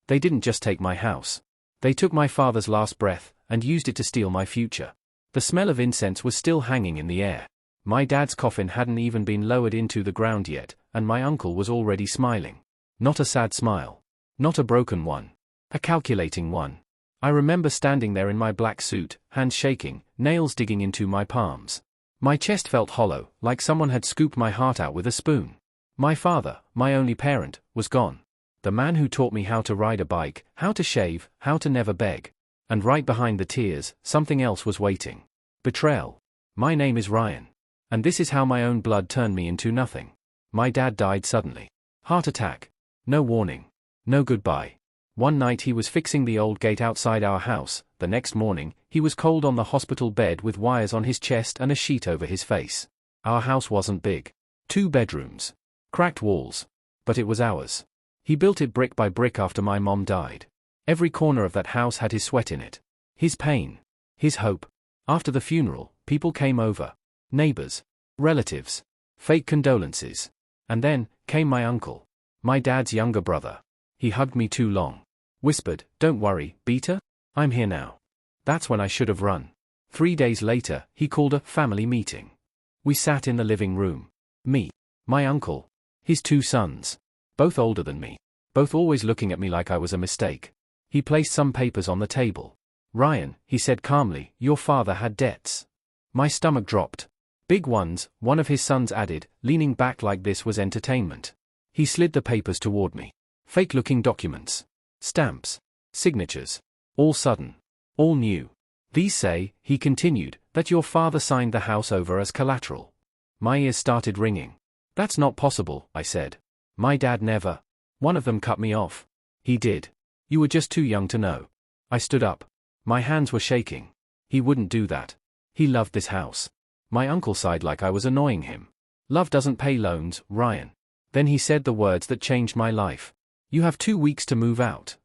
They didn't just take my house. They took my father's last breath and used it to steal my future. The smell of incense was still hanging in the air. My dad's coffin hadn't even been lowered into the ground yet, and my uncle was already smiling. Not a sad smile. Not a broken one. A calculating one. I remember standing there in my black suit, hands shaking, nails digging into my palms. My chest felt hollow, like someone had scooped my heart out with a spoon. My father, my only parent, was gone. The man who taught me how to ride a bike, how to shave, how to never beg. And right behind the tears, something else was waiting. Betrayal. My name is Ryan. And this is how my own blood turned me into nothing. My dad died suddenly. Heart attack. No warning. No goodbye. One night he was fixing the old gate outside our house. The next morning, he was cold on the hospital bed with wires on his chest and a sheet over his face. Our house wasn't big. 2 bedrooms. Cracked walls. But it was ours. He built it brick by brick after my mom died. Every corner of that house had his sweat in it. His pain. His hope. After the funeral, people came over. Neighbors. Relatives. Fake condolences. And then, came my uncle. My dad's younger brother. He hugged me too long. Whispered, "Don't worry, Beta. I'm here now." That's when I should have run. 3 days later, he called a family meeting. We sat in the living room. Me. My uncle. His 2 sons. Both older than me. Both always looking at me like I was a mistake. He placed some papers on the table. "Ryan," he said calmly, "your father had debts." My stomach dropped. "Big ones," one of his sons added, leaning back like this was entertainment. He slid the papers toward me. Fake-looking documents. Stamps. Signatures. All sudden. All new. "These say," he continued, "that your father signed the house over as collateral." My ears started ringing. "That's not possible," I said. "My dad never." One of them cut me off. "He did. You were just too young to know." I stood up. My hands were shaking. "He wouldn't do that. He loved this house." My uncle sighed like I was annoying him. "Love doesn't pay loans, Ryan." Then he said the words that changed my life. "You have 2 weeks to move out."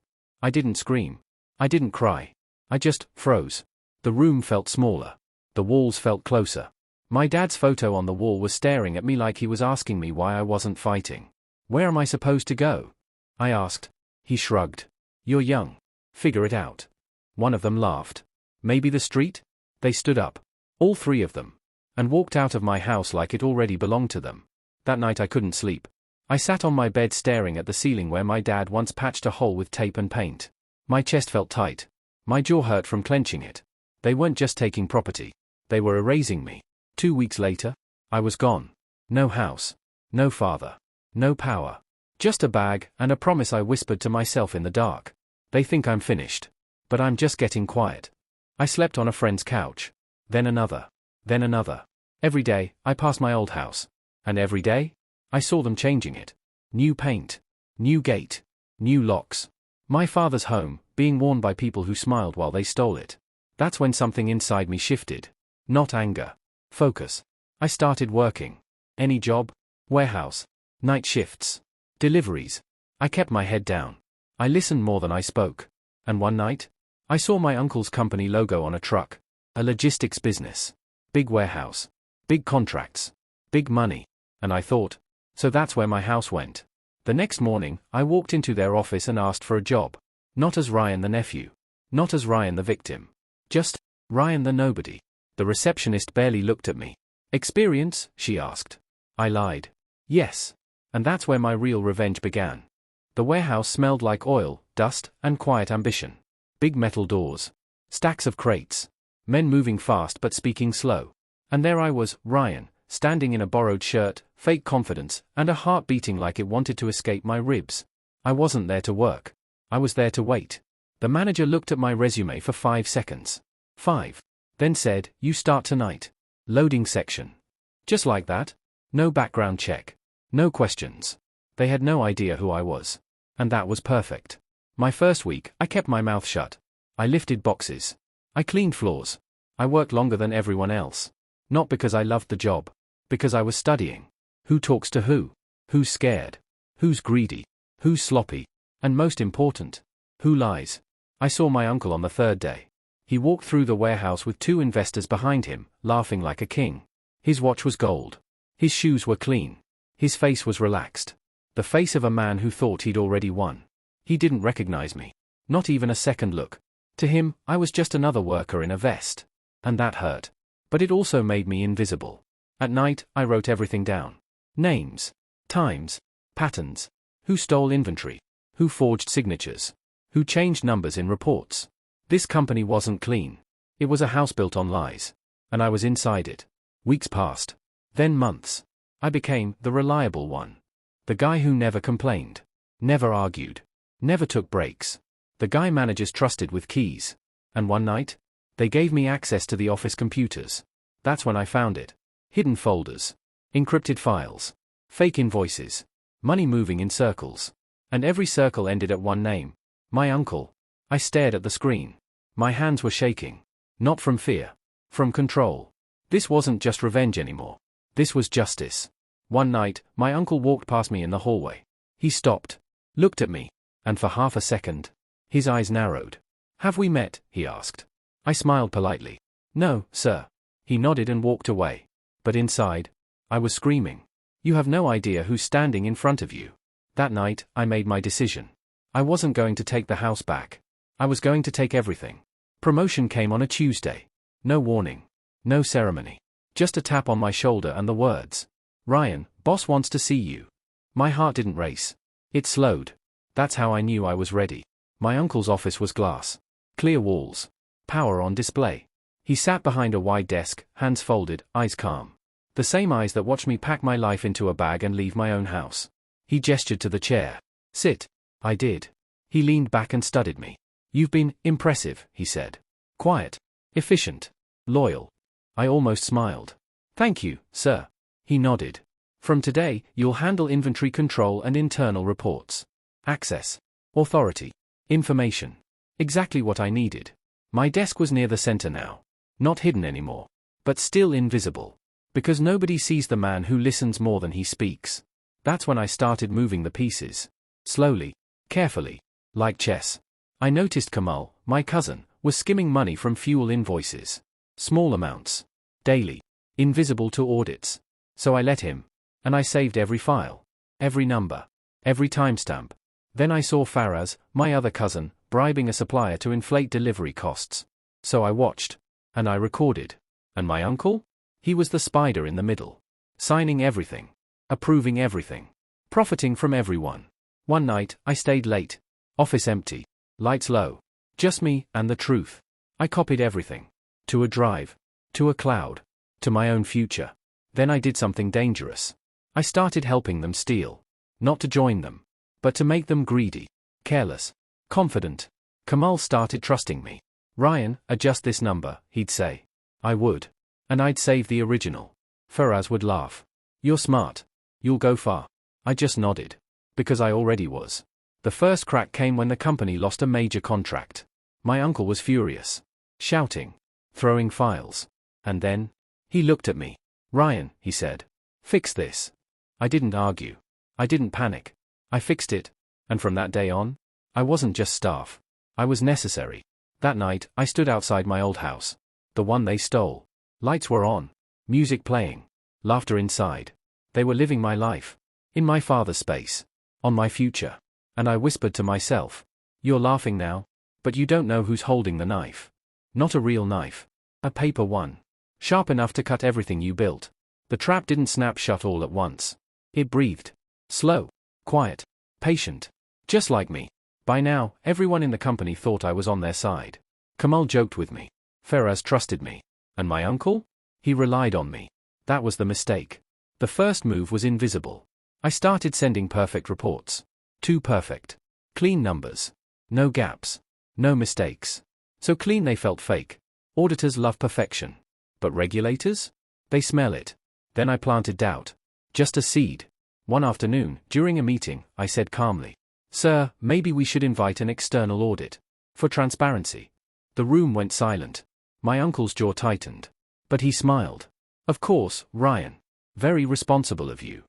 I didn't scream. I didn't cry. I just froze. The room felt smaller. The walls felt closer. My dad's photo on the wall was staring at me like he was asking me why I wasn't fighting. "Where am I supposed to go?" I asked. He shrugged. "You're young. Figure it out." One of them laughed. "Maybe the street?" They stood up. All 3 of them. And walked out of my house like it already belonged to them. That night I couldn't sleep. I sat on my bed staring at the ceiling where my dad once patched a hole with tape and paint. My chest felt tight. My jaw hurt from clenching it. They weren't just taking property. They were erasing me. 2 weeks later, I was gone. No house. No father. No power. Just a bag and a promise I whispered to myself in the dark. They think I'm finished. But I'm just getting quiet. I slept on a friend's couch. Then another. Then another. Every day, I passed my old house. And every day, I saw them changing it. New paint. New gate. New locks. My father's home, being worn by people who smiled while they stole it. That's when something inside me shifted. Not anger. Focus. I started working. Any job. Warehouse. Night shifts. Deliveries. I kept my head down. I listened more than I spoke. And one night, I saw my uncle's company logo on a truck. A logistics business. Big warehouse. Big contracts. Big money. And I thought, so that's where my house went. The next morning, I walked into their office and asked for a job. Not as Ryan the nephew. Not as Ryan the victim. Just Ryan the nobody. The receptionist barely looked at me. "Experience?" she asked. I lied. Yes. And that's where my real revenge began. The warehouse smelled like oil, dust, and quiet ambition. Big metal doors. Stacks of crates. Men moving fast but speaking slow. And there I was, Ryan, standing in a borrowed shirt, fake confidence, and a heart beating like it wanted to escape my ribs. I wasn't there to work. I was there to wait. The manager looked at my resume for 5 seconds. 5. Then said, "You start tonight." Loading section. Just like that. No background check. No questions. They had no idea who I was. And that was perfect. My first week, I kept my mouth shut. I lifted boxes. I cleaned floors. I worked longer than everyone else. Not because I loved the job. Because I was studying. Who talks to who? Who's scared? Who's greedy? Who's sloppy? And most important, who lies? I saw my uncle on the 3rd day. He walked through the warehouse with 2 investors behind him, laughing like a king. His watch was gold. His shoes were clean. His face was relaxed. The face of a man who thought he'd already won. He didn't recognize me. Not even a second look. To him, I was just another worker in a vest. And that hurt. But it also made me invisible. At night, I wrote everything down. Names. Times. Patterns. Who stole inventory? Who forged signatures? Who changed numbers in reports? This company wasn't clean. It was a house built on lies. And I was inside it. Weeks passed. Then months. I became the reliable one. The guy who never complained. Never argued. Never took breaks. The guy managers trusted with keys. And one night, they gave me access to the office computers. That's when I found it. Hidden folders. Encrypted files. Fake invoices. Money moving in circles. And every circle ended at one name. My uncle. I stared at the screen. My hands were shaking. Not from fear. From control. This wasn't just revenge anymore. This was justice. One night, my uncle walked past me in the hallway. He stopped. Looked at me. And for half a second, his eyes narrowed. "Have we met?" he asked. I smiled politely. "No, sir." He nodded and walked away. But inside, I was screaming. You have no idea who's standing in front of you. That night, I made my decision. I wasn't going to take the house back. I was going to take everything. Promotion came on a Tuesday. No warning. No ceremony. Just a tap on my shoulder and the words, "Ryan, boss wants to see you." My heart didn't race. It slowed. That's how I knew I was ready. My uncle's office was glass. Clear walls. Power on display. He sat behind a wide desk, hands folded, eyes calm. The same eyes that watched me pack my life into a bag and leave my own house. He gestured to the chair. "Sit." I did. He leaned back and studied me. "You've been impressive," he said. "Quiet. Efficient. Loyal." I almost smiled. "Thank you, sir." He nodded. "From today, you'll handle inventory control and internal reports. Access. Authority. Information. Exactly what I needed. My desk was near the center now. Not hidden anymore. But still invisible. Because nobody sees the man who listens more than he speaks. That's when I started moving the pieces. Slowly. Carefully. Like chess. I noticed Kamal, my cousin, was skimming money from fuel invoices. Small amounts. Daily. Invisible to audits. So I let him. And I saved every file. Every number. Every timestamp. Then I saw Faraz, my other cousin, bribing a supplier to inflate delivery costs. So I watched. And I recorded. And my uncle? He was the spider in the middle. Signing everything. Approving everything. Profiting from everyone. One night, I stayed late. Office empty. Lights low. Just me and the truth. I copied everything. To a drive. To a cloud. To my own future. Then I did something dangerous. I started helping them steal. Not to join them. But to make them greedy. Careless. Confident. Kamal started trusting me. "Ryan, adjust this number," he'd say. I would. And I'd save the original. Faraz would laugh. "You're smart. You'll go far." I just nodded. Because I already was. The first crack came when the company lost a major contract. My uncle was furious. Shouting. Throwing files. And then, he looked at me. "Ryan," he said. "Fix this." I didn't argue. I didn't panic. I fixed it. And from that day on, I wasn't just staff. I was necessary. That night, I stood outside my old house. The one they stole. Lights were on. Music playing. Laughter inside. They were living my life. In my father's space. On my future. And I whispered to myself. "You're laughing now. But you don't know who's holding the knife. Not a real knife. A paper one. Sharp enough to cut everything you built." The trap didn't snap shut all at once. It breathed. Slow. Quiet. Patient. Just like me. By now, everyone in the company thought I was on their side. Kamal joked with me. Faraz trusted me. And my uncle? He relied on me. That was the mistake. The first move was invisible. I started sending perfect reports. Too perfect. Clean numbers. No gaps. No mistakes. So clean they felt fake. Auditors love perfection. But regulators? They smell it. Then I planted doubt. Just a seed. One afternoon, during a meeting, I said calmly, "Sir, maybe we should invite an external audit. For transparency." The room went silent. My uncle's jaw tightened. But he smiled. "Of course, Ryan. Very responsible of you."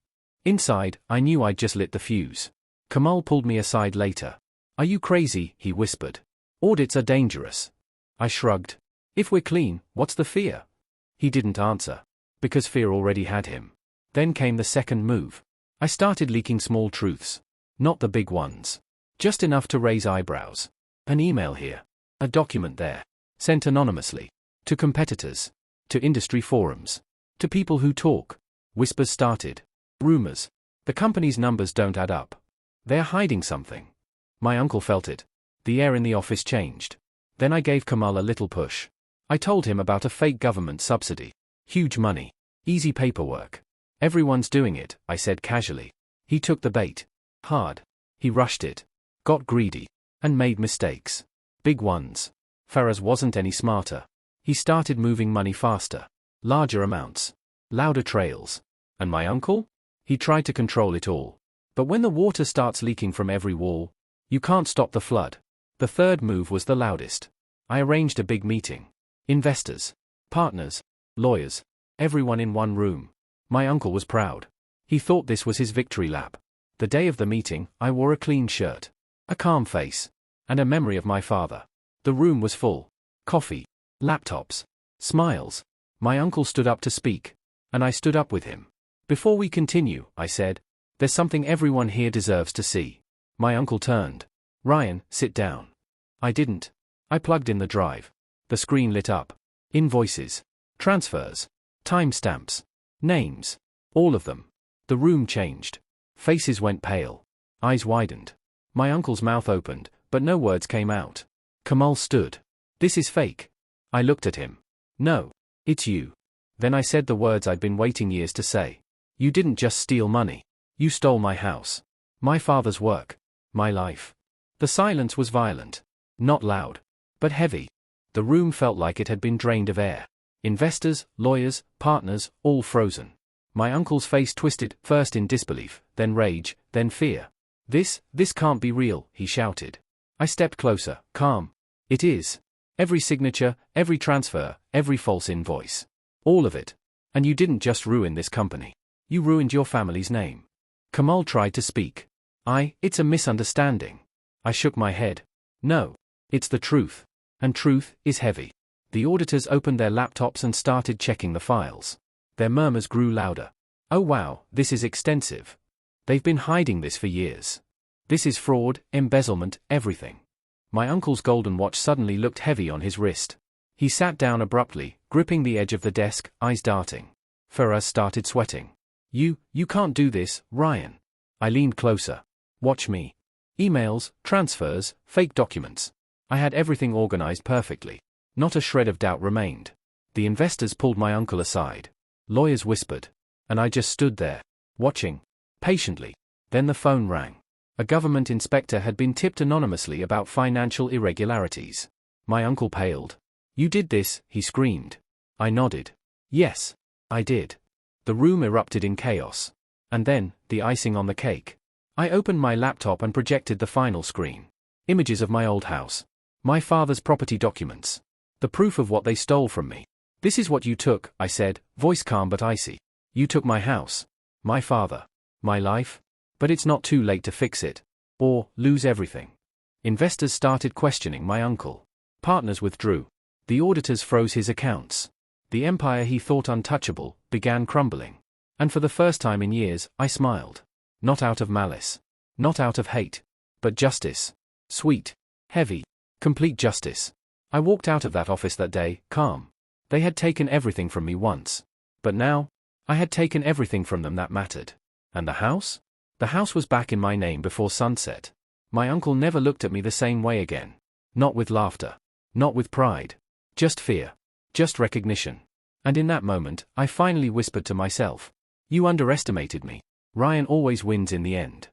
Inside, I knew I'd just lit the fuse. Kamal pulled me aside later. "Are you crazy?" he whispered. "Audits are dangerous." I shrugged. "If we're clean, what's the fear?" He didn't answer. Because fear already had him. Then came the second move. I started leaking small truths. Not the big ones. Just enough to raise eyebrows. An email here. A document there. Sent anonymously. To competitors. To industry forums. To people who talk. Whispers started. Rumors. The company's numbers don't add up. They're hiding something. My uncle felt it. The air in the office changed. Then I gave Kamal a little push. I told him about a fake government subsidy. Huge money. Easy paperwork. Everyone's doing it, I said casually. He took the bait. Hard. He rushed it. Got greedy. And made mistakes. Big ones. Faraz wasn't any smarter. He started moving money faster. Larger amounts. Louder trails. And my uncle? He tried to control it all. But when the water starts leaking from every wall, you can't stop the flood. The third move was the loudest. I arranged a big meeting. Investors. Partners. Lawyers. Everyone in one room. My uncle was proud. He thought this was his victory lap. The day of the meeting, I wore a clean shirt. A calm face. And a memory of my father. The room was full. Coffee. Laptops. Smiles. My uncle stood up to speak. And I stood up with him. Before we continue, I said, there's something everyone here deserves to see. My uncle turned. Ryan, sit down. I didn't. I plugged in the drive. The screen lit up. Invoices. Transfers. Timestamps. Names. All of them. The room changed. Faces went pale. Eyes widened. My uncle's mouth opened, but no words came out. Kamal stood. This is fake. I looked at him. No. It's you. Then I said the words I'd been waiting years to say. You didn't just steal money. You stole my house. My father's work. My life. The silence was violent. Not loud. But heavy. The room felt like it had been drained of air. Investors, lawyers, partners, all frozen. My uncle's face twisted, first in disbelief, then rage, then fear. This can't be real, he shouted. I stepped closer, calm. It is. Every signature, every transfer, every false invoice. All of it. And you didn't just ruin this company. You ruined your family's name. Kamal tried to speak. It's a misunderstanding. I shook my head. No. It's the truth. And truth is heavy. The auditors opened their laptops and started checking the files. Their murmurs grew louder. Oh wow, this is extensive. They've been hiding this for years. This is fraud, embezzlement, everything. My uncle's golden watch suddenly looked heavy on his wrist. He sat down abruptly, gripping the edge of the desk, eyes darting. Faraz started sweating. You can't do this, Ryan. I leaned closer. Watch me. Emails, transfers, fake documents. I had everything organized perfectly. Not a shred of doubt remained. The investors pulled my uncle aside. Lawyers whispered. And I just stood there, watching. Patiently. Then the phone rang. A government inspector had been tipped anonymously about financial irregularities. My uncle paled. You did this, he screamed. I nodded. Yes, I did. The room erupted in chaos. And then, the icing on the cake. I opened my laptop and projected the final screen. Images of my old house. My father's property documents. The proof of what they stole from me. This is what you took, I said, voice calm but icy. You took my house. My father. My life. But it's not too late to fix it. Or, lose everything. Investors started questioning my uncle. Partners withdrew. The auditors froze his accounts. The empire he thought untouchable began crumbling. And for the first time in years, I smiled. Not out of malice. Not out of hate. But justice. Sweet. Heavy. Complete justice. I walked out of that office that day, calm. They had taken everything from me once. But now, I had taken everything from them that mattered. And the house? The house was back in my name before sunset. My uncle never looked at me the same way again. Not with laughter. Not with pride. Just fear. Just recognition. And in that moment, I finally whispered to myself. You underestimated me. Ryan always wins in the end.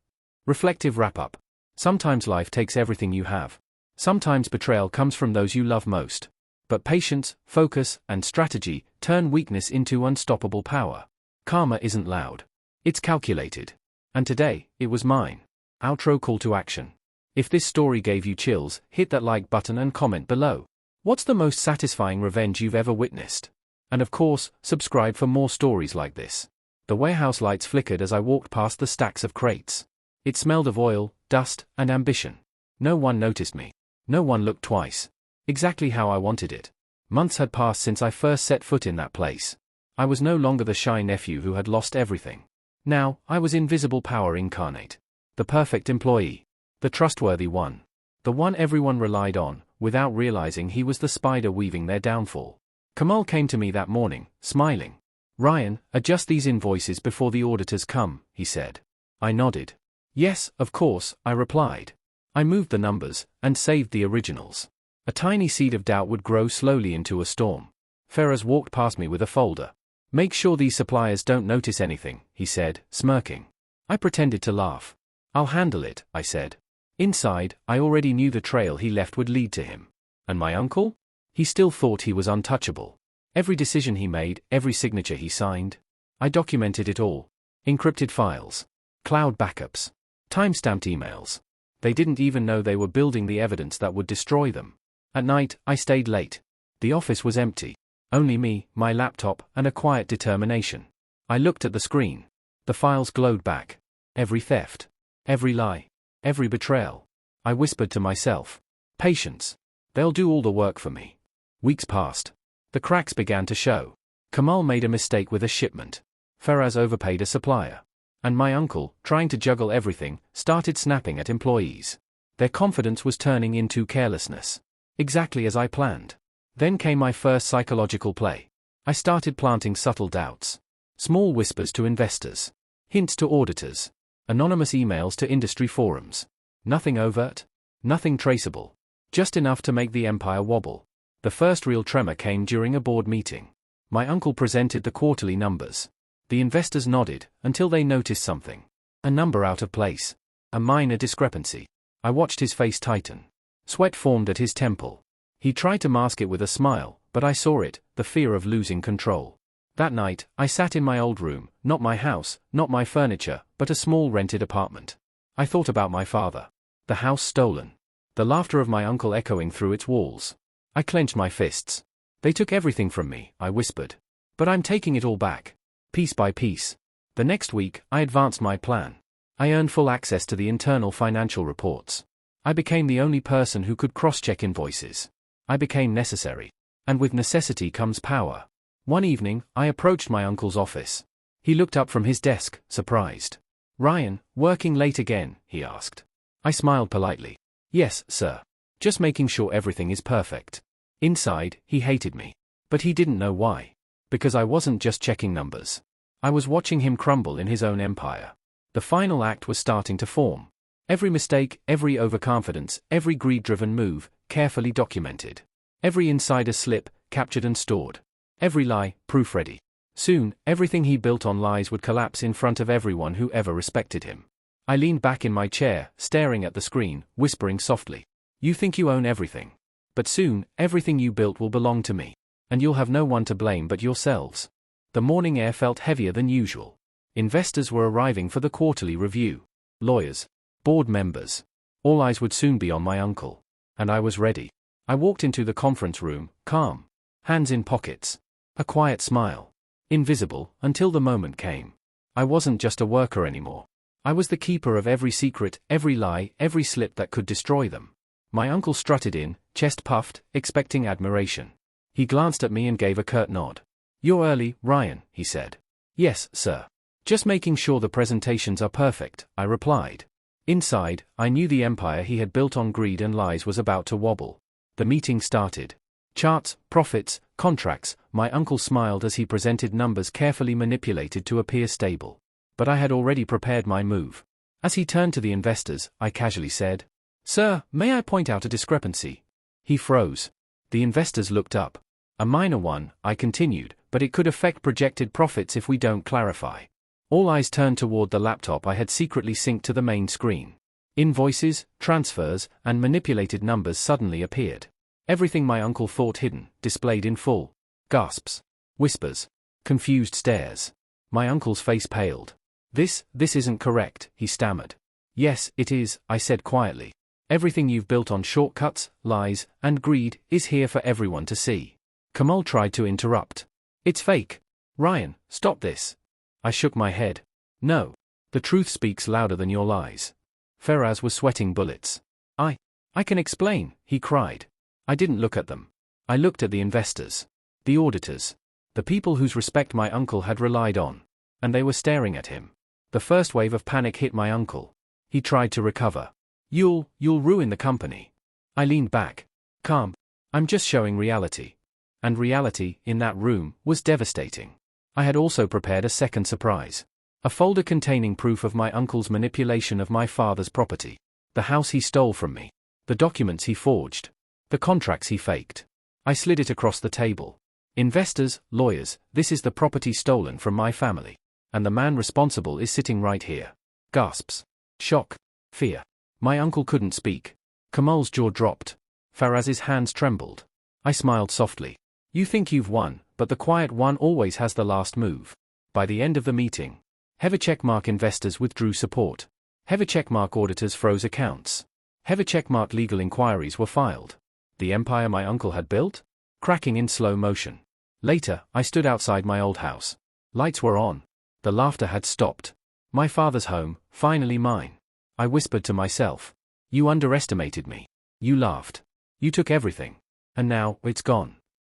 Reflective wrap-up. Sometimes life takes everything you have. Sometimes betrayal comes from those you love most. But patience, focus, and strategy turn weakness into unstoppable power. Karma isn't loud. It's calculated. And today, it was mine. Outro call to action. If this story gave you chills, hit that like button and comment below. What's the most satisfying revenge you've ever witnessed? And of course, subscribe for more stories like this. The warehouse lights flickered as I walked past the stacks of crates. It smelled of oil, dust, and ambition. No one noticed me. No one looked twice. Exactly how I wanted it. Months had passed since I first set foot in that place. I was no longer the shy nephew who had lost everything. Now, I was invisible power incarnate. The perfect employee. The trustworthy one. The one everyone relied on, without realizing he was the spider weaving their downfall. Kamal came to me that morning, smiling. "Ryan, adjust these invoices before the auditors come," he said. I nodded. "Yes, of course," I replied. I moved the numbers, and saved the originals. A tiny seed of doubt would grow slowly into a storm. Ferraz walked past me with a folder. "Make sure these suppliers don't notice anything," he said, smirking. I pretended to laugh. "I'll handle it," I said. Inside, I already knew the trail he left would lead to him. And my uncle? He still thought he was untouchable. Every decision he made, every signature he signed. I documented it all. Encrypted files. Cloud backups. Time-stamped emails. They didn't even know they were building the evidence that would destroy them. At night, I stayed late. The office was empty. Only me, my laptop, and a quiet determination. I looked at the screen. The files glowed back. Every theft. Every lie. Every betrayal. I whispered to myself. Patience. They'll do all the work for me. Weeks passed. The cracks began to show. Kamal made a mistake with a shipment. Ferraz overpaid a supplier. And my uncle, trying to juggle everything, started snapping at employees. Their confidence was turning into carelessness. Exactly as I planned. Then came my first psychological play. I started planting subtle doubts. Small whispers to investors. Hints to auditors. Anonymous emails to industry forums. Nothing overt. Nothing traceable. Just enough to make the empire wobble. The first real tremor came during a board meeting. My uncle presented the quarterly numbers. The investors nodded, until they noticed something. A number out of place. A minor discrepancy. I watched his face tighten. Sweat formed at his temple. He tried to mask it with a smile, but I saw it, the fear of losing control. That night, I sat in my old room, not my house, not my furniture, but a small rented apartment. I thought about my father. The house stolen. The laughter of my uncle echoing through its walls. I clenched my fists. "They took everything from me," I whispered. "But I'm taking it all back. Piece by piece." The next week, I advanced my plan. I earned full access to the internal financial reports. I became the only person who could cross-check invoices. I became necessary. And with necessity comes power. One evening, I approached my uncle's office. He looked up from his desk, surprised. "Ryan, working late again?" he asked. I smiled politely. "Yes, sir. Just making sure everything is perfect." Inside, he hated me. But he didn't know why. Because I wasn't just checking numbers. I was watching him crumble in his own empire. The final act was starting to form. Every mistake, every overconfidence, every greed-driven move, carefully documented. Every insider slip, captured and stored. Every lie, proof-ready. Soon, everything he built on lies would collapse in front of everyone who ever respected him. I leaned back in my chair, staring at the screen, whispering softly. "You think you own everything. But soon, everything you built will belong to me. And you'll have no one to blame but yourselves." The morning air felt heavier than usual. Investors were arriving for the quarterly review. Lawyers. Board members. All eyes would soon be on my uncle. And I was ready. I walked into the conference room, calm. Hands in pockets. A quiet smile. Invisible, until the moment came. I wasn't just a worker anymore. I was the keeper of every secret, every lie, every slip that could destroy them. My uncle strutted in, chest puffed, expecting admiration. He glanced at me and gave a curt nod. "You're early, Ryan," he said. "Yes, sir. Just making sure the presentations are perfect," I replied. Inside, I knew the empire he had built on greed and lies was about to wobble. The meeting started. Charts, profits, contracts. My uncle smiled as he presented numbers carefully manipulated to appear stable. But I had already prepared my move. As he turned to the investors, I casually said, "Sir, may I point out a discrepancy?" He froze. The investors looked up. "A minor one," I continued, "but it could affect projected profits if we don't clarify." All eyes turned toward the laptop I had secretly synced to the main screen. Invoices, transfers, and manipulated numbers suddenly appeared. Everything my uncle thought hidden, displayed in full. Gasps. Whispers. Confused stares. My uncle's face paled. This isn't correct," he stammered. "Yes, it is," I said quietly. "Everything you've built on shortcuts, lies, and greed is here for everyone to see." Kamal tried to interrupt. "It's fake. Ryan, stop this." I shook my head. "No. The truth speaks louder than your lies." Ferraz was sweating bullets. I can explain," he cried. I didn't look at them. I looked at the investors. The auditors. The people whose respect my uncle had relied on. And they were staring at him. The first wave of panic hit my uncle. He tried to recover. You'll ruin the company. I leaned back. Calm. I'm just showing reality. And reality, in that room, was devastating. I had also prepared a second surprise. A folder containing proof of my uncle's manipulation of my father's property. The house he stole from me. The documents he forged. The contracts he faked. I slid it across the table. Investors, lawyers, this is the property stolen from my family. And the man responsible is sitting right here. Gasps. Shock. Fear. My uncle couldn't speak. Kamal's jaw dropped. Faraz's hands trembled. I smiled softly. You think you've won, but the quiet one always has the last move. By the end of the meeting, heavy checkmark investors withdrew support. Heavy checkmark auditors froze accounts. Heavy checkmark legal inquiries were filed. The empire my uncle had built? Cracking in slow motion. Later, I stood outside my old house. Lights were on. The laughter had stopped. My father's home, finally mine. I whispered to myself. You underestimated me. You laughed. You took everything. And now, it's gone.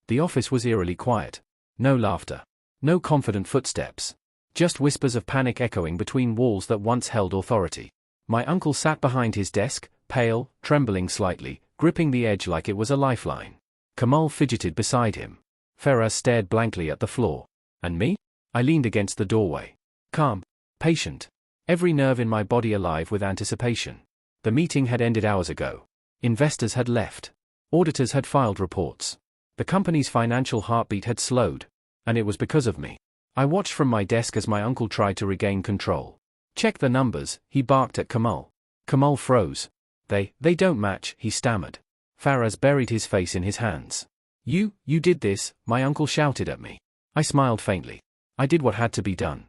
The office was eerily quiet. No laughter. No confident footsteps. Just whispers of panic echoing between walls that once held authority. My uncle sat behind his desk, pale, trembling slightly, gripping the edge like it was a lifeline. Kamal fidgeted beside him. Faraz stared blankly at the floor. And me? I leaned against the doorway. Calm. Patient. Every nerve in my body alive with anticipation. The meeting had ended hours ago. Investors had left. Auditors had filed reports. The company's financial heartbeat had slowed. And it was because of me. I watched from my desk as my uncle tried to regain control. Check the numbers, he barked at Kamal. Kamal froze. They don't match, he stammered. Faraz buried his face in his hands. You did this, my uncle shouted at me. I smiled faintly. I did what had to be done.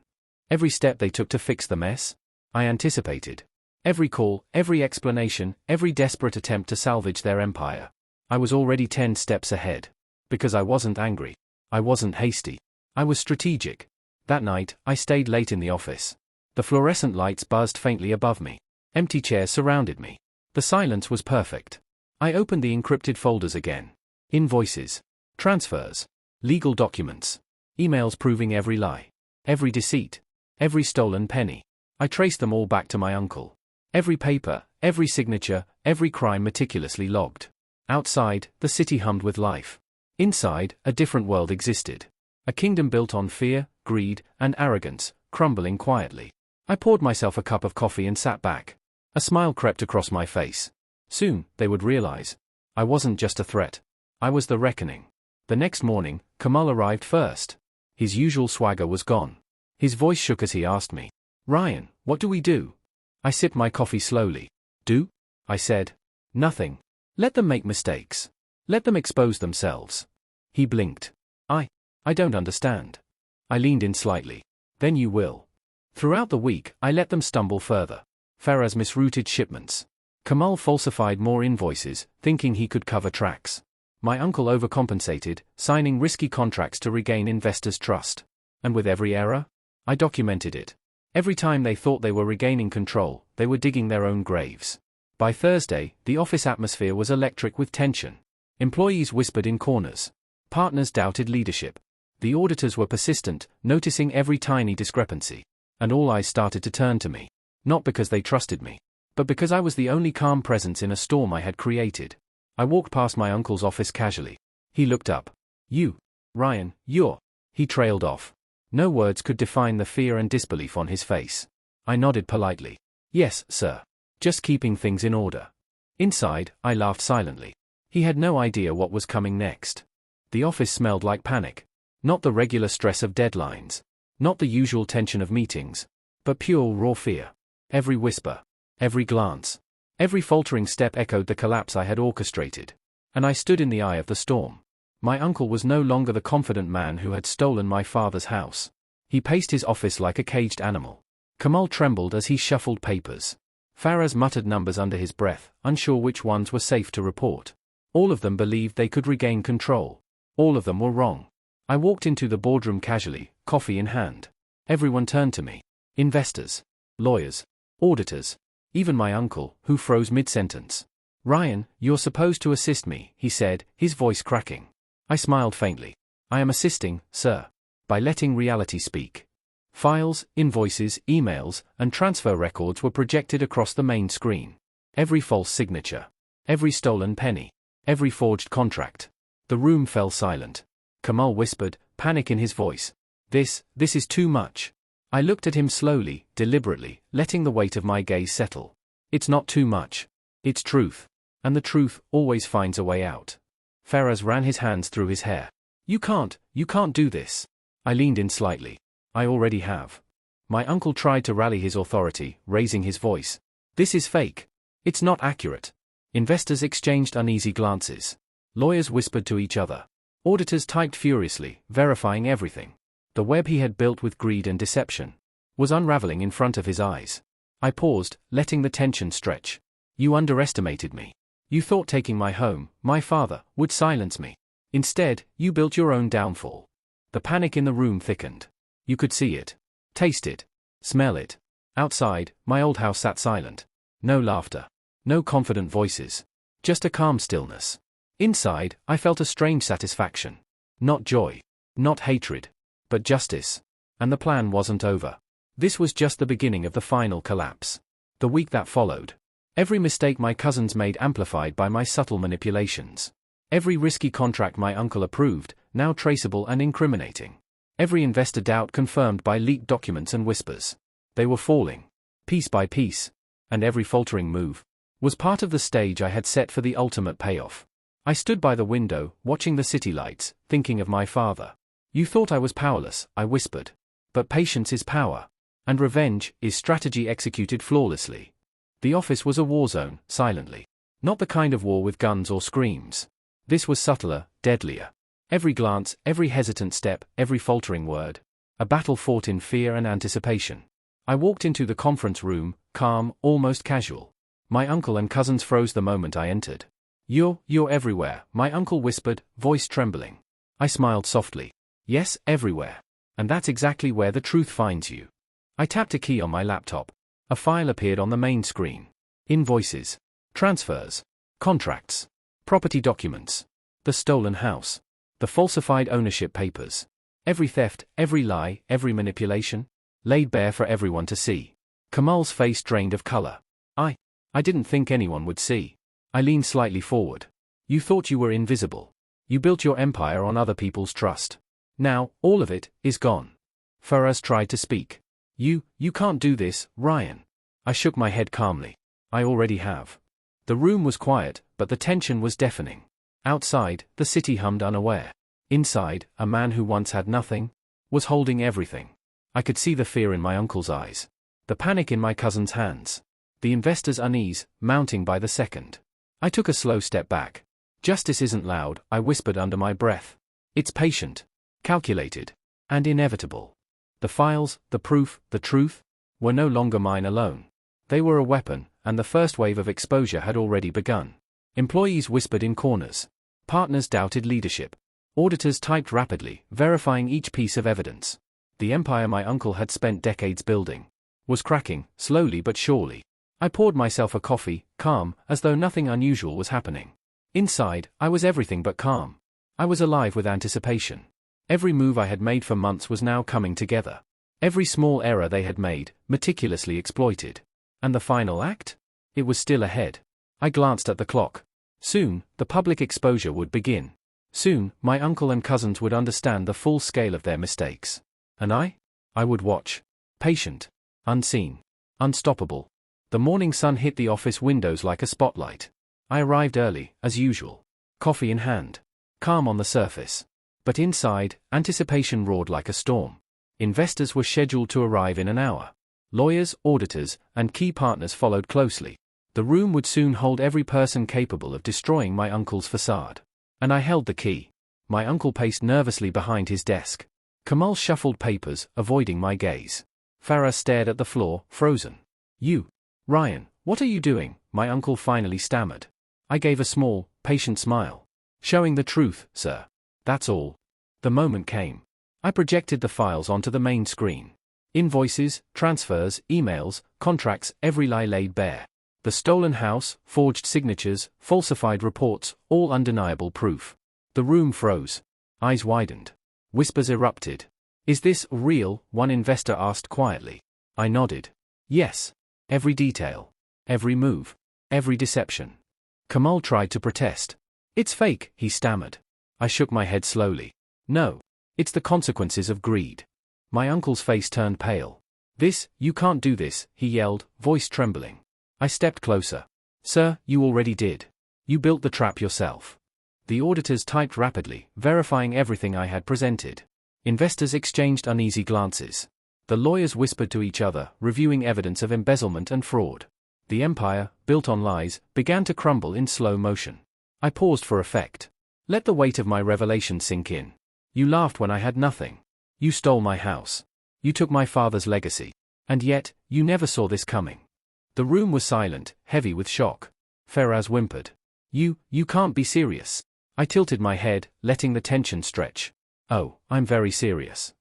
Every step they took to fix the mess, I anticipated. Every call, every explanation, every desperate attempt to salvage their empire. I was already 10 steps ahead. Because I wasn't angry. I wasn't hasty. I was strategic. That night, I stayed late in the office. The fluorescent lights buzzed faintly above me. Empty chairs surrounded me. The silence was perfect. I opened the encrypted folders again. Invoices. Transfers. Legal documents. Emails proving every lie. Every deceit. Every stolen penny. I traced them all back to my uncle. Every paper, every signature, every crime meticulously logged. Outside, the city hummed with life. Inside, a different world existed. A kingdom built on fear, greed, and arrogance, crumbling quietly. I poured myself a cup of coffee and sat back. A smile crept across my face. Soon, they would realize. I wasn't just a threat. I was the reckoning. The next morning, Kamal arrived first. His usual swagger was gone. His voice shook as he asked me, Ryan, what do we do? I sipped my coffee slowly. Do? I said. Nothing. Let them make mistakes. Let them expose themselves. He blinked. I don't understand. I leaned in slightly. Then you will. Throughout the week, I let them stumble further. Faraz misrouted shipments. Kamal falsified more invoices, thinking he could cover tracks. My uncle overcompensated, signing risky contracts to regain investors' trust. And with every error, I documented it. Every time they thought they were regaining control, they were digging their own graves. By Thursday, the office atmosphere was electric with tension. Employees whispered in corners. Partners doubted leadership. The auditors were persistent, noticing every tiny discrepancy. And all eyes started to turn to me. Not because they trusted me, but because I was the only calm presence in a storm I had created. I walked past my uncle's office casually. He looked up. Ryan, you're... He trailed off. No words could define the fear and disbelief on his face. I nodded politely. Yes, sir. Just keeping things in order. Inside, I laughed silently. He had no idea what was coming next. The office smelled like panic. Not the regular stress of deadlines. Not the usual tension of meetings. But pure raw fear. Every whisper. Every glance. Every faltering step echoed the collapse I had orchestrated. And I stood in the eye of the storm. My uncle was no longer the confident man who had stolen my father's house. He paced his office like a caged animal. Kamal trembled as he shuffled papers. Faraz muttered numbers under his breath, unsure which ones were safe to report. All of them believed they could regain control. All of them were wrong. I walked into the boardroom casually, coffee in hand. Everyone turned to me. Investors. Lawyers. Auditors. Even my uncle, who froze mid-sentence. Ryan, you're supposed to assist me, he said, his voice cracking. I smiled faintly. I am assisting, sir. By letting reality speak. Files, invoices, emails, and transfer records were projected across the main screen. Every false signature. Every stolen penny. Every forged contract. The room fell silent. Kamal whispered, panic in his voice. This is too much. I looked at him slowly, deliberately, letting the weight of my gaze settle. It's not too much. It's truth. And the truth always finds a way out. Faraz ran his hands through his hair. You can't do this. I leaned in slightly. I already have. My uncle tried to rally his authority, raising his voice. This is fake. It's not accurate. Investors exchanged uneasy glances. Lawyers whispered to each other. Auditors typed furiously, verifying everything. The web he had built with greed and deception was unraveling in front of his eyes. I paused, letting the tension stretch. You underestimated me. You thought taking my home, my father, would silence me. Instead, you built your own downfall. The panic in the room thickened. You could see it. Taste it. Smell it. Outside, my old house sat silent. No laughter. No confident voices. Just a calm stillness. Inside, I felt a strange satisfaction. Not joy. Not hatred. But justice. And the plan wasn't over. This was just the beginning of the final collapse. The week that followed. Every mistake my cousins made amplified by my subtle manipulations. Every risky contract my uncle approved, now traceable and incriminating. Every investor doubt confirmed by leaked documents and whispers. They were falling. Piece by piece. And every faltering move was part of the stage I had set for the ultimate payoff. I stood by the window, watching the city lights, thinking of my father. You thought I was powerless, I whispered. But patience is power. And revenge is strategy executed flawlessly. The office was a war zone, silently. Not the kind of war with guns or screams. This was subtler, deadlier. Every glance, every hesitant step, every faltering word. A battle fought in fear and anticipation. I walked into the conference room, calm, almost casual. My uncle and cousins froze the moment I entered. You're everywhere, my uncle whispered, voice trembling. I smiled softly. Yes, everywhere. And that's exactly where the truth finds you. I tapped a key on my laptop. A file appeared on the main screen. Invoices. Transfers. Contracts. Property documents. The stolen house. The falsified ownership papers. Every theft, every lie, every manipulation. Laid bare for everyone to see. Kamal's face drained of color. I didn't think anyone would see. I leaned slightly forward. You thought you were invisible. You built your empire on other people's trust. Now, all of it is gone. Faraz tried to speak. You can't do this, Ryan. I shook my head calmly. I already have. The room was quiet, but the tension was deafening. Outside, the city hummed unaware. Inside, a man who once had nothing was holding everything. I could see the fear in my uncle's eyes. The panic in my cousin's hands. The investor's unease, mounting by the second. I took a slow step back. Justice isn't loud, I whispered under my breath. It's patient, calculated, and inevitable. The files, the proof, the truth, were no longer mine alone. They were a weapon, and the first wave of exposure had already begun. Employees whispered in corners. Partners doubted leadership. Auditors typed rapidly, verifying each piece of evidence. The empire my uncle had spent decades building was cracking, slowly but surely. I poured myself a coffee, calm, as though nothing unusual was happening. Inside, I was everything but calm. I was alive with anticipation. Every move I had made for months was now coming together. Every small error they had made, meticulously exploited. And the final act? It was still ahead. I glanced at the clock. Soon, the public exposure would begin. Soon, my uncle and cousins would understand the full scale of their mistakes. And I would watch. Patient. Unseen. Unstoppable. The morning sun hit the office windows like a spotlight. I arrived early, as usual. Coffee in hand. Calm on the surface. But inside, anticipation roared like a storm. Investors were scheduled to arrive in an hour. Lawyers, auditors, and key partners followed closely. The room would soon hold every person capable of destroying my uncle's facade. And I held the key. My uncle paced nervously behind his desk. Kamal shuffled papers, avoiding my gaze. Farah stared at the floor, frozen. Ryan, what are you doing? My uncle finally stammered. I gave a small, patient smile. Showing the truth, sir. That's all. The moment came. I projected the files onto the main screen. Invoices, transfers, emails, contracts, every lie laid bare. The stolen house, forged signatures, falsified reports, all undeniable proof. The room froze. Eyes widened. Whispers erupted. Is this real? One investor asked quietly. I nodded. Yes. Every detail. Every move. Every deception. Kamal tried to protest. It's fake, he stammered. I shook my head slowly. No. It's the consequences of greed. My uncle's face turned pale. You can't do this, he yelled, voice trembling. I stepped closer. Sir, you already did. You built the trap yourself. The auditors typed rapidly, verifying everything I had presented. Investors exchanged uneasy glances. The lawyers whispered to each other, reviewing evidence of embezzlement and fraud. The empire, built on lies, began to crumble in slow motion. I paused for effect. Let the weight of my revelation sink in. You laughed when I had nothing. You stole my house. You took my father's legacy. And yet, you never saw this coming. The room was silent, heavy with shock. Faraz whimpered. You can't be serious. I tilted my head, letting the tension stretch. Oh, I'm very serious.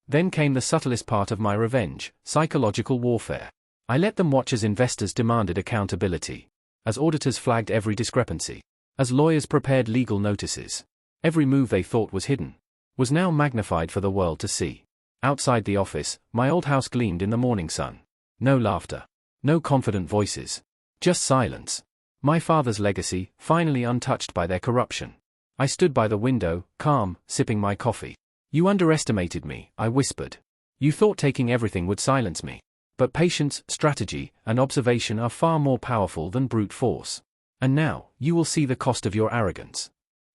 Then came the subtlest part of my revenge, psychological warfare. I let them watch as investors demanded accountability. As auditors flagged every discrepancy. As lawyers prepared legal notices. Every move they thought was hidden was now magnified for the world to see. Outside the office, my old house gleamed in the morning sun. No laughter. No confident voices. Just silence. My father's legacy, finally untouched by their corruption. I stood by the window, calm, sipping my coffee. You underestimated me, I whispered. You thought taking everything would silence me. But patience, strategy, and observation are far more powerful than brute force. And now, you will see the cost of your arrogance.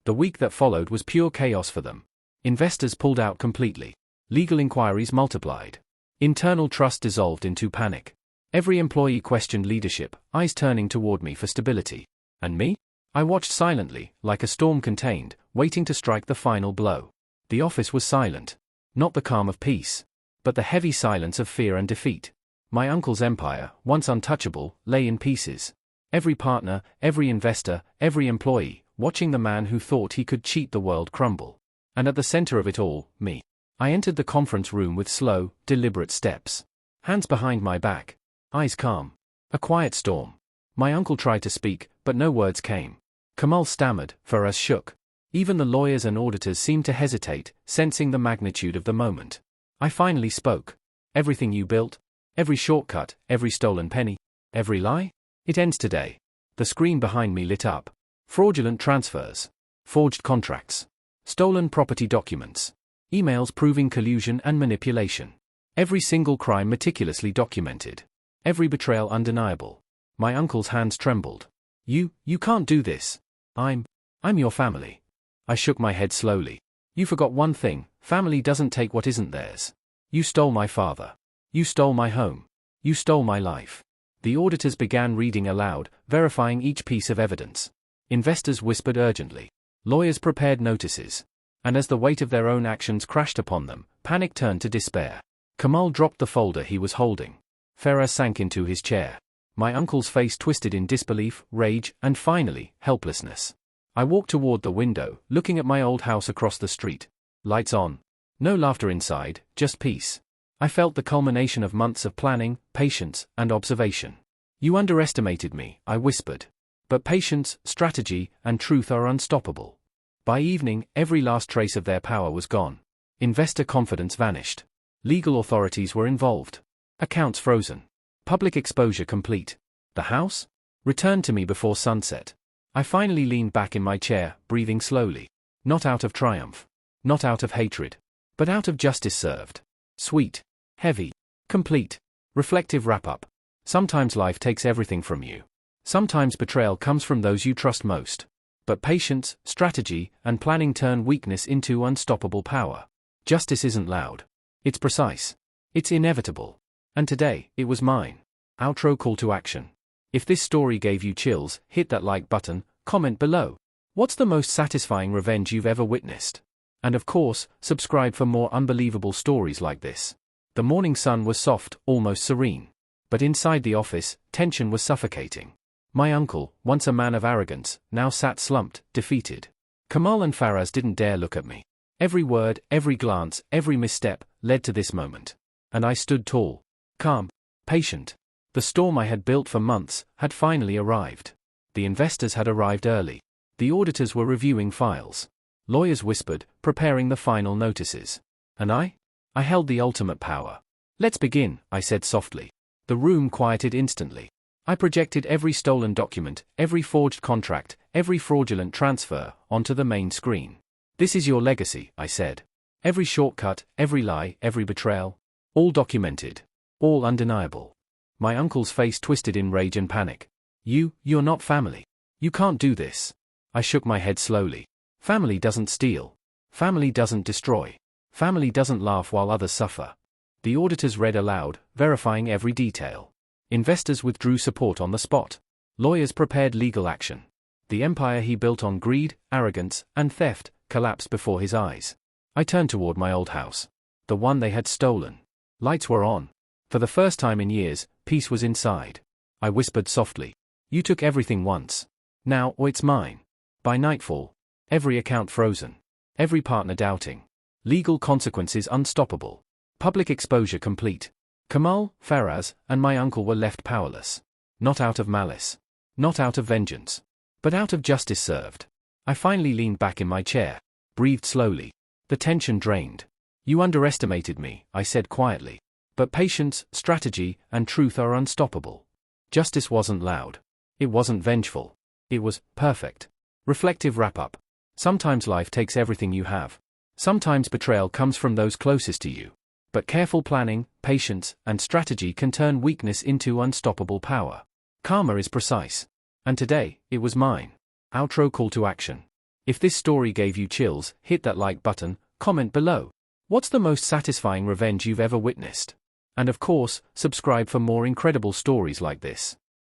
The week that followed was pure chaos for them. Investors pulled out completely. Legal inquiries multiplied. Internal trust dissolved into panic. Every employee questioned leadership, eyes turning toward me for stability. And me? I watched silently, like a storm contained, waiting to strike the final blow. The office was silent. Not the calm of peace, but the heavy silence of fear and defeat. My uncle's empire, once untouchable, lay in pieces. Every partner, every investor, every employee, watching the man who thought he could cheat the world crumble. And at the center of it all, me. I entered the conference room with slow, deliberate steps. Hands behind my back. Eyes calm. A quiet storm. My uncle tried to speak, but no words came. Kamal stammered, Faraz shook. Even the lawyers and auditors seemed to hesitate, sensing the magnitude of the moment. I finally spoke. Everything you built, every shortcut, every stolen penny, every lie? It ends today. The screen behind me lit up. Fraudulent transfers. Forged contracts. Stolen property documents. Emails proving collusion and manipulation. Every single crime meticulously documented. Every betrayal undeniable. My uncle's hands trembled. You can't do this. I'm your family. I shook my head slowly. You forgot one thing, family doesn't take what isn't theirs. You stole my father. You stole my home. You stole my life. The auditors began reading aloud, verifying each piece of evidence. Investors whispered urgently. Lawyers prepared notices. And as the weight of their own actions crashed upon them, panic turned to despair. Kamal dropped the folder he was holding. Faraz sank into his chair. My uncle's face twisted in disbelief, rage, and finally, helplessness. I walked toward the window, looking at my old house across the street. Lights on. No laughter inside, just peace. I felt the culmination of months of planning, patience, and observation. You underestimated me, I whispered. But patience, strategy, and truth are unstoppable. By evening, every last trace of their power was gone. Investor confidence vanished. Legal authorities were involved. Accounts frozen. Public exposure complete. The house? Returned to me before sunset. I finally leaned back in my chair, breathing slowly. Not out of triumph. Not out of hatred. But out of justice served. Sweet. Heavy. Complete. Reflective wrap-up. Sometimes life takes everything from you. Sometimes betrayal comes from those you trust most. But patience, strategy, and planning turn weakness into unstoppable power. Justice isn't loud. It's precise. It's inevitable. And today, it was mine. Outro call to action. If this story gave you chills, hit that like button, comment below. What's the most satisfying revenge you've ever witnessed? And of course, subscribe for more unbelievable stories like this. The morning sun was soft, almost serene. But inside the office, tension was suffocating. My uncle, once a man of arrogance, now sat slumped, defeated. Kamal and Faraz didn't dare look at me. Every word, every glance, every misstep, led to this moment. And I stood tall, calm, patient. The storm I had built for months had finally arrived. The investors had arrived early. The auditors were reviewing files. Lawyers whispered, preparing the final notices. And I held the ultimate power. Let's begin, I said softly. The room quieted instantly. I projected every stolen document, every forged contract, every fraudulent transfer, onto the main screen. This is your legacy, I said. Every shortcut, every lie, every betrayal. All documented. All undeniable. My uncle's face twisted in rage and panic. You're not family. You can't do this. I shook my head slowly. Family doesn't steal. Family doesn't destroy. Family doesn't laugh while others suffer. The auditors read aloud, verifying every detail. Investors withdrew support on the spot. Lawyers prepared legal action. The empire he built on greed, arrogance, and theft collapsed before his eyes. I turned toward my old house. The one they had stolen. Lights were on. For the first time in years, peace was inside. I whispered softly. You took everything once. Now, it's mine. By nightfall, every account frozen. Every partner doubting. Legal consequences unstoppable. Public exposure complete. Kamal, Faraz, and my uncle were left powerless. Not out of malice. Not out of vengeance. But out of justice served. I finally leaned back in my chair. Breathed slowly. The tension drained. You underestimated me, I said quietly. But patience, strategy, and truth are unstoppable. Justice wasn't loud. It wasn't vengeful. It was perfect. Reflective wrap-up. Sometimes life takes everything you have. Sometimes betrayal comes from those closest to you. But careful planning, patience, and strategy can turn weakness into unstoppable power. Karma is precise. And today, it was mine. Outro call to action. If this story gave you chills, hit that like button, comment below. What's the most satisfying revenge you've ever witnessed? And of course, subscribe for more incredible stories like this.